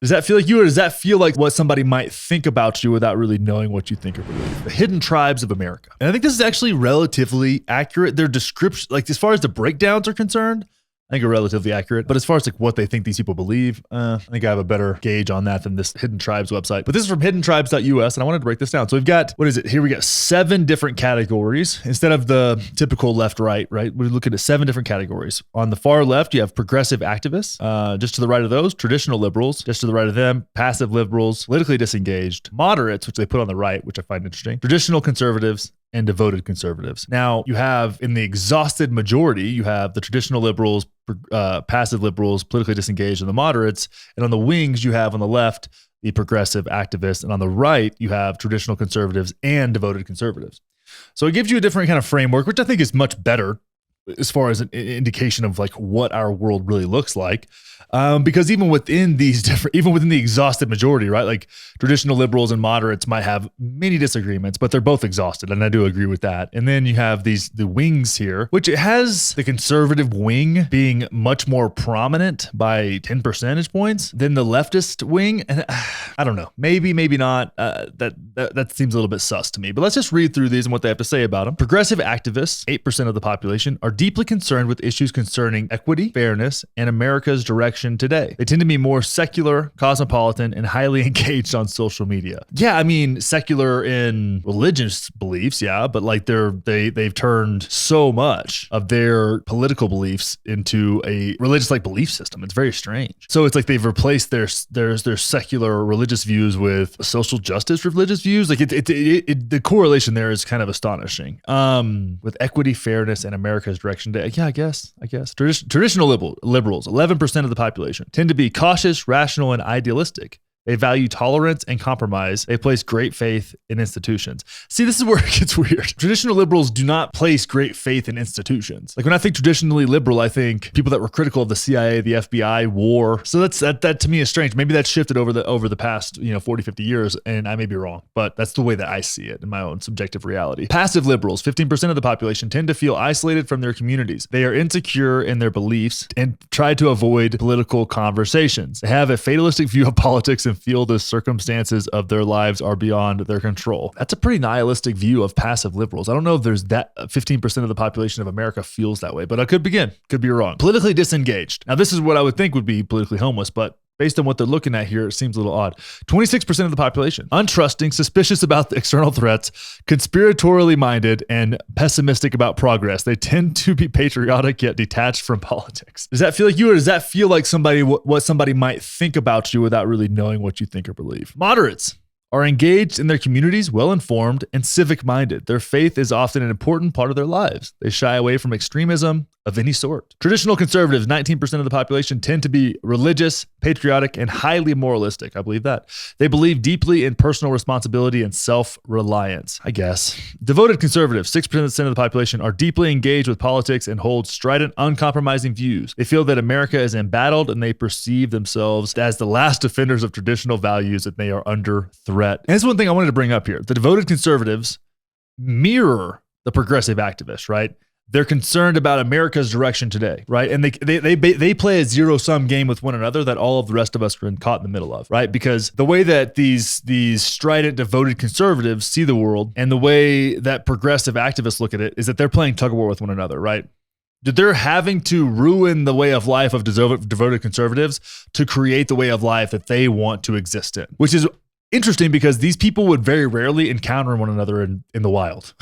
Does that feel like you, or does that feel like what somebody might think about you without really knowing what you think or believe? The Hidden Tribes of America. And I think this is actually relatively accurate. Their description, like as far as the breakdowns are concerned, I think are relatively accurate. But as far as like what they think these people believe, I think I have a better gauge on that than this Hidden Tribes website. But this is from hiddentribes.us, and I wanted to break this down. So we've got, what is it? Here we got 7 different categories instead of the typical left-right, right? We're looking at 7 different categories. On the far left, you have progressive activists. Just to the right of those, traditional liberals. Just to the right of them, passive liberals, politically disengaged, moderates, which they put on the right, which I find interesting, traditional conservatives, and devoted conservatives. Now, you have in the exhausted majority, you have the traditional liberals, passive liberals, politically disengaged, and the moderates. And on the wings, you have on the left, the progressive activists. And on the right, you have traditional conservatives and devoted conservatives. So it gives you a different kind of framework, which I think is much better as far as an indication of like what our world really looks like. Because even within the exhausted majority, right? Like traditional liberals and moderates might have many disagreements, but they're both exhausted. And I do agree with that. And then you have the wings here, which it has the conservative wing being much more prominent by 10 percentage points than the leftist wing. And I don't know, maybe not. That seems a little bit sus to me, but let's just read through these and what they have to say about them. Progressive activists, 8% of the population, are deeply concerned with issues concerning equity, fairness, and America's direction today. They tend to be more secular, cosmopolitan, and highly engaged on social media. Yeah, I mean, secular in religious beliefs, yeah, but like they've turned so much of their political beliefs into a religious like belief system. It's very strange. So it's like they've replaced their secular religious views with social justice religious views. Like the correlation there is kind of astonishing. With equity, fairness, and America's direction today. Yeah, I guess. Traditional liberals, 11% of the population, tend to be cautious, rational, and idealistic. They value tolerance and compromise. They place great faith in institutions. See, this is where it gets weird. Traditional liberals do not place great faith in institutions. Like when I think traditionally liberal, I think people that were critical of the CIA, the FBI, war. So that to me is strange. Maybe that's shifted over the past 40, 50 years, and I may be wrong, but that's the way that I see it in my own subjective reality. Passive liberals, 15% of the population, tend to feel isolated from their communities. They are insecure in their beliefs and try to avoid political conversations. They have a fatalistic view of politics and feel the circumstances of their lives are beyond their control. That's a pretty nihilistic view of passive liberals. I don't know if there's that 15% of the population of America feels that way, but I could be wrong. Politically disengaged. Now, this is what I would think would be politically homeless, but based on what they're looking at here, it seems a little odd. 26% of the population, untrusting, suspicious about the external threats, conspiratorially minded, and pessimistic about progress. They tend to be patriotic yet detached from politics. Does that feel like you, or does that feel like what somebody might think about you without really knowing what you think or believe? Moderates are engaged in their communities, well-informed, and civic-minded. Their faith is often an important part of their lives. They shy away from extremism of any sort. Traditional conservatives, 19% of the population, tend to be religious, patriotic, and highly moralistic. I believe that. They believe deeply in personal responsibility and self-reliance, I guess. Devoted conservatives, 6% of the population, are deeply engaged with politics and hold strident, uncompromising views. They feel that America is embattled and they perceive themselves as the last defenders of traditional values and they are under threat. And this is one thing I wanted to bring up here. The devoted conservatives mirror the progressive activists, right? They're concerned about America's direction today, right? And they play a zero-sum game with one another that all of the rest of us are caught in the middle of, right? Because the way that these strident, devoted conservatives see the world and the way that progressive activists look at it is that they're playing tug-of-war with one another, right? They're having to ruin the way of life of devoted conservatives to create the way of life that they want to exist in, which is interesting because these people would very rarely encounter one another in the wild.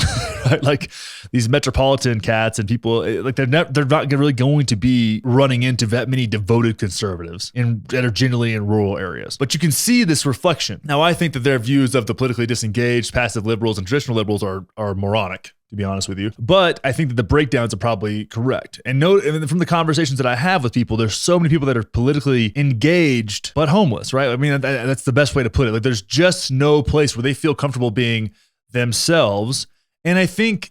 Right? Like these metropolitan cats and people, like they're not really going to be running into that many devoted conservatives that are generally in rural areas. But you can see this reflection. Now, I think that their views of the politically disengaged, passive liberals and traditional liberals are moronic, to be honest with you. But I think that the breakdowns are probably correct. And from the conversations that I have with people, there's so many people that are politically engaged, but homeless, right? I mean, that's the best way to put it. Like there's just no place where they feel comfortable being themselves. And I think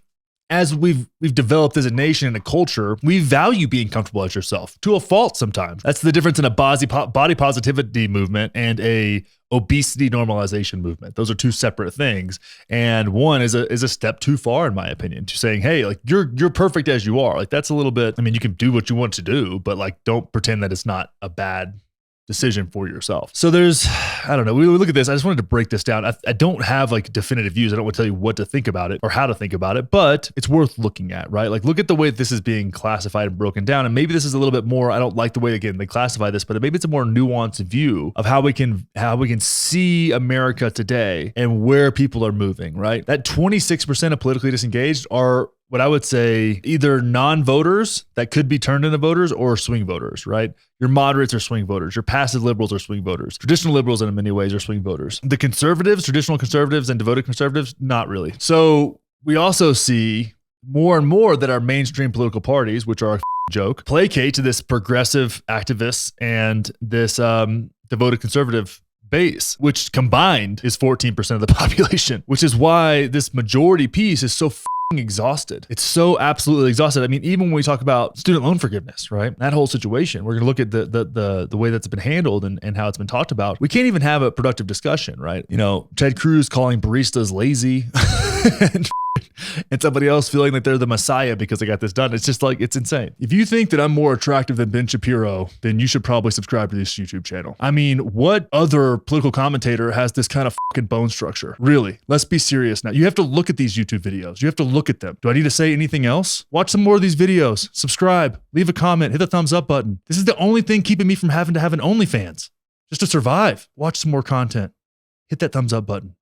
as we've developed as a nation and a culture, we value being comfortable as yourself to a fault sometimes. That's the difference in a body positivity movement and a obesity normalization movement. Those are two separate things. And one is a step too far, in my opinion, to saying, hey, like you're perfect as you are. Like that's a little bit, I mean, you can do what you want to do, but like don't pretend that it's not a bad decision for yourself. So there's, I don't know, we look at this. I just wanted to break this down. I don't have like definitive views. I don't want to tell you what to think about it or how to think about it, but it's worth looking at, right? Like look at the way this is being classified and broken down. And maybe this is a little bit more, I don't like the way, again, they classify this, but maybe it's a more nuanced view of how we can see America today and where people are moving, right? That 26% of politically disengaged are what I would say either non-voters that could be turned into voters or swing voters, right? Your moderates are swing voters. Your passive liberals are swing voters. Traditional liberals in many ways are swing voters. The conservatives, traditional conservatives and devoted conservatives, not really. So we also see more and more that our mainstream political parties, which are a joke, placate to this progressive activists and this devoted conservative base, which combined is 14% of the population, which is why this majority piece is so exhausted. It's so absolutely exhausted. I mean, even when we talk about student loan forgiveness, right? That whole situation, we're going to look at the way that's been handled and how it's been talked about. We can't even have a productive discussion, right? You know, Ted Cruz calling baristas lazy and somebody else feeling like they're the messiah because they got this done. It's just like, it's insane. If you think that I'm more attractive than Ben Shapiro, then you should probably subscribe to this YouTube channel. I mean, what other political commentator has this kind of fucking bone structure? Really, let's be serious now. You have to look at these YouTube videos. You have to look at them. Do I need to say anything else? Watch some more of these videos, subscribe, leave a comment, hit the thumbs up button. This is the only thing keeping me from having to have an OnlyFans just to survive. Watch some more content. Hit that thumbs up button.